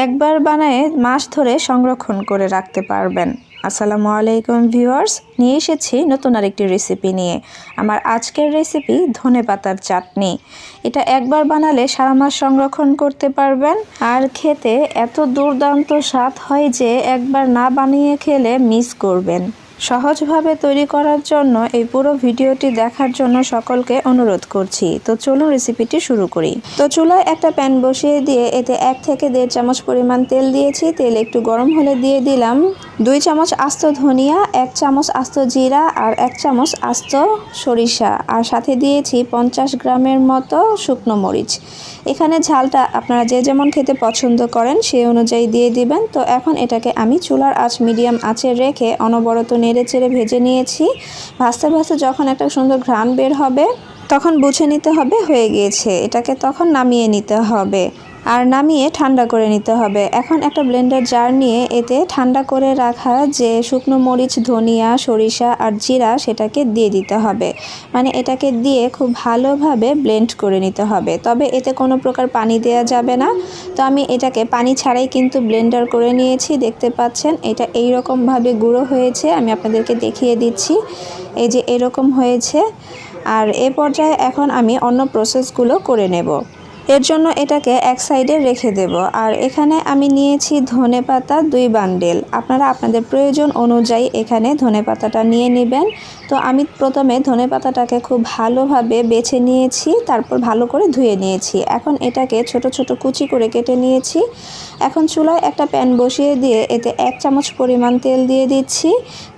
একবার বানায়ে মাস ধরে সংরক্ষণ করে রাখতে পারবেন। আসসালামু আলাইকুম ভিউয়ার্স, নিয়ে এসেছি নতুন আরেকটি রেসিপি নিয়ে। আমার আজকের রেসিপি ধনেপাতার চাটনি। এটা একবার বানালে সারা মাস সংরক্ষণ করতে পারবেন আর খেতে এত দুর্দান্ত স্বাদ হয় যে একবার না বানিয়ে খেলে মিস করবেন। সহজভাবে তৈরি করার জন্য এই পুরো ভিডিওটি দেখার জন্য সকলকে অনুরোধ করছি। তো চলুন রেসিপিটি শুরু করি। তো চুলায় একটা প্যান বসিয়ে দিয়ে এতে 1 থেকে 1.5 চামচ পরিমাণ তেল দিয়েছি। তেল একটু গরম হলে দিয়ে দিলাম 2 চামচ আস্ত ধনিয়া, 1 চামচ আস্ত জিরা আর 1 চামচ আস্ত সরিষা, আর সাথে দিয়েছি 50 গ্রামের মতো শুকনো মরিচ। এখানে ঝালটা আপনারা যে যেমন খেতে পছন্দ করেন সেই অনুযায়ী দিয়ে দিবেন। তো এখন এটাকে আমি চুলার আঁচ মিডিয়াম আঁচে রেখে অনবরত নেড়ে চেড়ে ভেজে নিয়েছি। ভাজতে ভাজতে যখন একটা সুন্দর ঘ্রাণ বের হবে তখন বুঝে নিতে হবে হয়ে গিয়েছে। এটাকে তখন নামিয়ে নিতে হবে আর নামিয়ে ঠান্ডা করে নিতে হবে। এখন একটা ব্লেন্ডার জার নিয়ে এতে ঠান্ডা করে রাখা যে শুকনো মরিচ, ধনিয়া, সরিষা আর জিরা সেটাকে দিয়ে দিতে হবে। মানে এটাকে দিয়ে খুব ভালোভাবে ব্লেন্ড করে নিতে হবে। তবে এতে কোনো প্রকার পানি দেওয়া যাবে না। তো আমি এটাকে পানি ছাড়াই কিন্তু ব্লেন্ডার করে নিয়েছি। দেখতে পাচ্ছেন এটা এইরকমভাবে গুঁড়ো হয়েছে। আমি আপনাদেরকে দেখিয়ে দিচ্ছি, এই যে এরকম হয়েছে। আর এ পর্যায়ে এখন আমি অন্য প্রসেসগুলো করে নেব। এর জন্য এটাকে এক সাইডে রেখে দেব। আর এখানে আমি নিয়েছি ধনেপাতা 2 বান্ডেল। আপনারা আপনাদের প্রয়োজন অনুযায়ী এখানে ধনেপাতাটা নিয়ে নেবেন। তো আমি প্রথমে ধনেপাতাটাকে খুব ভালোভাবে বেছে নিয়েছি, তারপর ভালো করে ধুয়ে নিয়েছি। এখন এটাকে ছোট ছোট কুচি করে কেটে নিয়েছি। এখন চুলায় একটা প্যান বসিয়ে দিয়ে এতে 1 চামচ পরিমাণ তেল দিয়ে দিচ্ছি।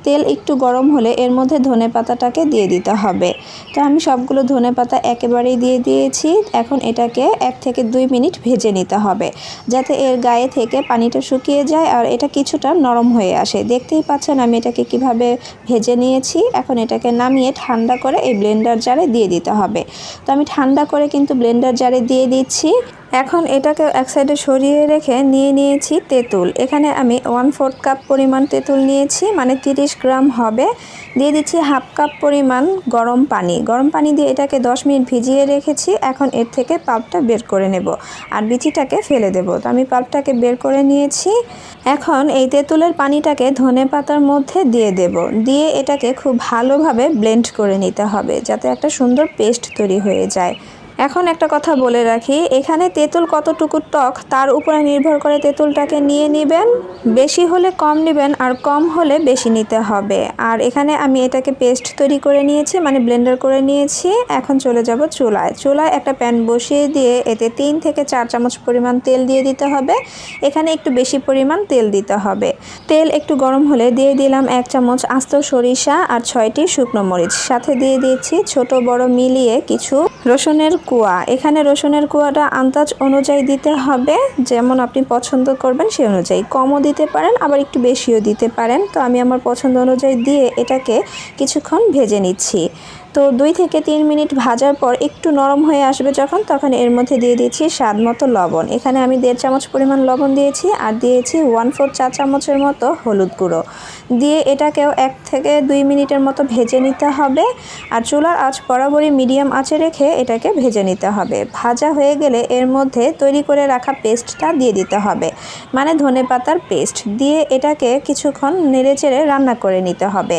তেল একটু গরম হলে এর মধ্যে ধনেপাতাটাকে দিয়ে দিতে হবে। তো আমি সবগুলো ধনেপাতা একেবারেই দিয়ে দিয়েছি। এখন এটাকে 1 থেকে 2 মিনিট ভেজে নিতে হবে যাতে এর গায়ে থেকে পানিটা শুকিয়ে যায় আর এটা কিছুটা নরম হয়ে আসে। দেখতেই পাচ্ছেন আমি এটাকে কিভাবে ভেজে নিয়েছি। এখন এটাকে নামিয়ে ঠান্ডা করে এই ব্লেন্ডার জারে দিয়ে দিতে হবে। তো আমি ঠান্ডা করে কিন্তু ব্লেন্ডার জারে দিয়ে দিচ্ছি। এখন এটাকে এক সাইডে সরিয়ে রেখে নিয়ে নিয়েছি তেঁতুল। এখানে আমি 1/4 কাপ পরিমাণ তেঁতুল নিয়েছি, মানে 30 গ্রাম হবে। দিয়ে দিচ্ছি 1/2 কাপ পরিমাণ গরম পানি। গরম পানি দিয়ে এটাকে 10 মিনিট ভিজিয়ে রেখেছি। এখন এর থেকে পাল্পটা বের করে নেব আর বিচিটাকে ফেলে দেব। তো আমি পাল্পটাকে বের করে নিয়েছি। এখন এই তেঁতুলের পানিটাকে ধনেপাতার মধ্যে দিয়ে দেব। দিয়ে এটাকে খুব ভালোভাবে ব্লেন্ড করে নিতে হবে যাতে একটা সুন্দর পেস্ট তৈরি হয়ে যায়। এখন একটা কথা বলে রাখি, এখানে তেঁতুল কতটুকু টক তার উপরে নির্ভর করে তেঁতুলটাকে নিয়ে নেবেন। বেশি হলে কম নেবেন আর কম হলে বেশি নিতে হবে। আর এখানে আমি এটাকে পেস্ট তৈরি করে নিয়েছি, মানে ব্লেন্ডার করে নিয়েছি। এখন চলে যাব চুলায়। চুলায় একটা প্যান বসিয়ে দিয়ে এতে 3 থেকে 4 চামচ পরিমাণ তেল দিয়ে দিতে হবে। এখানে একটু বেশি পরিমাণ তেল দিতে হবে। তেল একটু গরম হলে দিয়ে দিলাম 1 চামচ আস্ত সরিষা আর 6টি শুকনো মরিচ। সাথে দিয়ে দিচ্ছি ছোট বড় মিলিয়ে কিছু রসুনের কুয়া। এখানে রসুনের কুয়াটা আন্দাজ অনুযায়ী দিতে হবে, যেমন আপনি পছন্দ করবেন সেই অনুযায়ী। কমও দিতে পারেন আবার একটু বেশিও দিতে পারেন। তো আমি আমার পছন্দ অনুযায়ী দিয়ে এটাকে কিছুক্ষণ ভেজে নিচ্ছি। তো 2 থেকে 3 মিনিট ভাজার পর একটু নরম হয়ে আসবে যখন, তখন এর মধ্যে দিয়ে দিচ্ছি স্বাদ মতো লবণ। এখানে আমি 1.5 চামচ পরিমাণ লবণ দিয়েছি আর দিয়েছি 1/4 চা চামচের মতো হলুদ গুঁড়ো। দিয়ে এটাকেও 1 থেকে 2 মিনিটের মতো ভেজে নিতে হবে। আর চুলার আঁচ বরাবরই মিডিয়াম আঁচে রেখে এটাকে ভেজে নিতে হবে। ভাজা হয়ে গেলে এর মধ্যে তৈরি করে রাখা পেস্টটা দিয়ে দিতে হবে, মানে ধনেপাতার পেস্ট। দিয়ে এটাকে কিছুক্ষণ নেড়েচেড়ে রান্না করে নিতে হবে।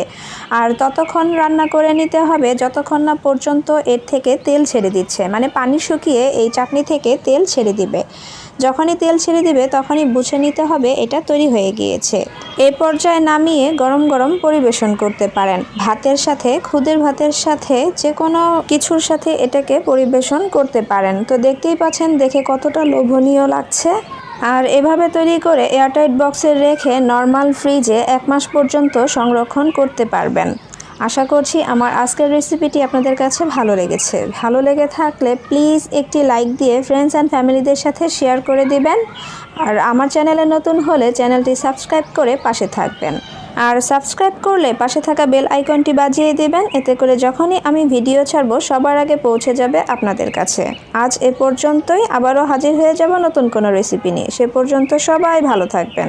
আর ততক্ষণ রান্না করে নিতে হবে যতক্ষণ না পর্যন্ত এর থেকে তেল ছেড়ে দিচ্ছে, মানে পানি শুকিয়ে এই চাটনি থেকে তেল ছেড়ে দিবে। যখনই তেল ছেড়ে দিবে তখনই বুঝে নিতে হবে এটা তৈরি হয়ে গিয়েছে। এই পর্যায়ে নামিয়ে গরম গরম পরিবেশন করতে পারেন। ভাতের সাথে, খুদের ভাতের সাথে, যে কোনো কিছুর সাথে এটাকে পরিবেশন করতে পারেন। তো দেখতেই পাচ্ছেন দেখে কতটা লোভনীয় লাগছে। আর এভাবে তৈরি করে এয়ারটাইট বক্সে রেখে নর্মাল ফ্রিজে 1 মাস পর্যন্ত সংরক্ষণ করতে পারবেন। আশা করছি আমার আজকের রেসিপিটি আপনাদের কাছে ভালো লেগেছে। ভালো লেগে থাকলে প্লিজ একটি লাইক দিয়ে ফ্রেন্ডস অ্যান্ড ফ্যামিলিদের সাথে শেয়ার করে দিবেন। আর আমার চ্যানেলে নতুন হলে চ্যানেলটি সাবস্ক্রাইব করে পাশে থাকবেন। আর সাবস্ক্রাইব করলে পাশে থাকা বেল আইকনটি বাজিয়ে দিবেন। এতে করে যখনই আমি ভিডিও ছাড়বো সবার আগে পৌঁছে যাবে আপনাদের কাছে। আজ এ পর্যন্তই, আবারও হাজির হয়ে যাব নতুন কোনো রেসিপি নিয়ে। সে পর্যন্ত সবাই ভালো থাকবেন।